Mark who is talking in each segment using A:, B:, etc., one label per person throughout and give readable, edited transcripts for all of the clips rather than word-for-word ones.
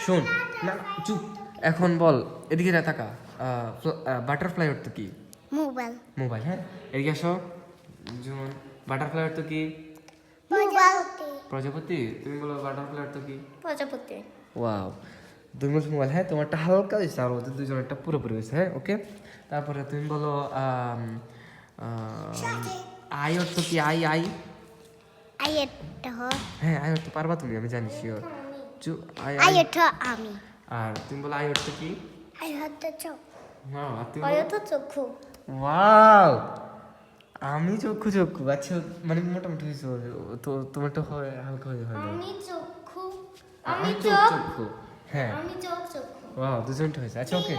A: শোন না চুপ এখন বল এদিকে তাকা বাটারফ্লাই অর্থ কি
B: মোবাইল
A: মোবাইল হ্যাঁ এদিকে আসো যেমন বাটারফ্লাই অর্থ কি প্রজাপতি তুমি বলো বাটারফ্লাই অর্থ কি
B: প্রজাপতি
A: ওয়াও তুমি বলছো মোবাইল হ্যাঁ তোমারটা হালকা হয়েছে আর ওদের দুজনেরটা পুরোপুরি হয়েছে হ্যাঁ ওকে তারপরে তুমি বলো আই অর্থ কি আই আই হ্যাঁ আই অর্থ পারবা তুমি আমি জানি শিওর
B: আমি
A: আর তুমি বলো আই অর্থ কি ওয়াও আর তুমি বলো
B: চক্ষু
A: ওয়াও আমি চক্ষু চক্ষু আচ্ছা মানে মোটামুটি হয়েছে তো তোমারটা হয় হালকা হয়ে হয়
B: আমি চক্ষু
A: আমি চোখ চক্ষু হ্যাঁ
B: আমি চক্ষু
A: ওয়াও দুজনটা হয়েছে আচ্ছা ওকে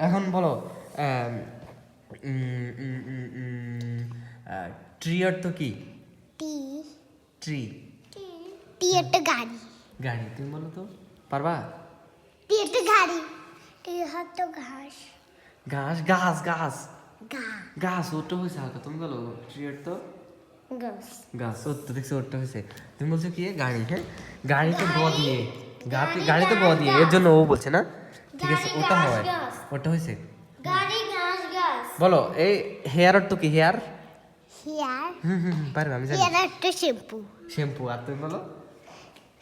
A: এখন বলো ট্রি অর্থ কি
B: টি
A: ট্রি
B: টি একটা গাড়ি
A: গাড়ি তুমি বলো তো পারবা
B: টি একটা গাড়ি টি হতো ঘাস
A: ঘাস গাছ গাছ
B: গা
A: গাছ ওটা হয়েছে হালকা তুমি বলো ট্রি অর্থ
B: গাছ
A: গাছ ওটা দেখছো ওটা হয়েছে তুমি বলছো কি গাড়ি হ্যাঁ গাড়ি তো গ দিয়ে গাড়ি তো গ দিয়ে এর জন্য ও বলছে না ঠিক আছে ওটা হয় ওটা হয়েছে
B: গাড়ি ঘাস গাছ
A: বলো এই হেয়ার অর্থ কি হেয়ার
B: হেয়ার
A: পারবে আমি জানি
B: হেয়ার একটা শ্যাম্পু
A: শ্যাম্পু আর তুমি বলো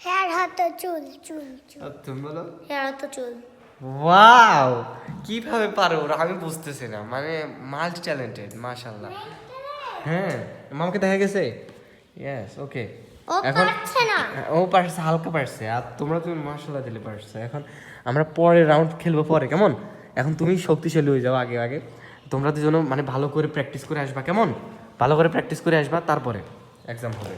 B: হেয়ার হতো চুল চুল চুল
A: আর তুমি বলো
B: হেয়ার হতো চুল
A: ওয়াও কিভাবে পারো ওরা আমি বুঝতেছি না মানে মাল্টি ট্যালেন্টেড মাশাআল্লাহ হ্যাঁ মামাকে দেখা গেছে ইয়েস ওকে
B: ও পারছে না
A: ও পারছে হালকা পারছে আর তোমরা তুমি মাশাআল্লাহ দিলে পারছো এখন আমরা পরে রাউন্ড খেলবো পরে কেমন এখন তুমি শক্তিশালী হয়ে যাও আগে আগে তোমরা দুজন মানে ভালো করে প্র্যাকটিস করে আসবা কেমন ভালো করে প্র্যাকটিস করে আসবা তারপরে এক্সাম হবে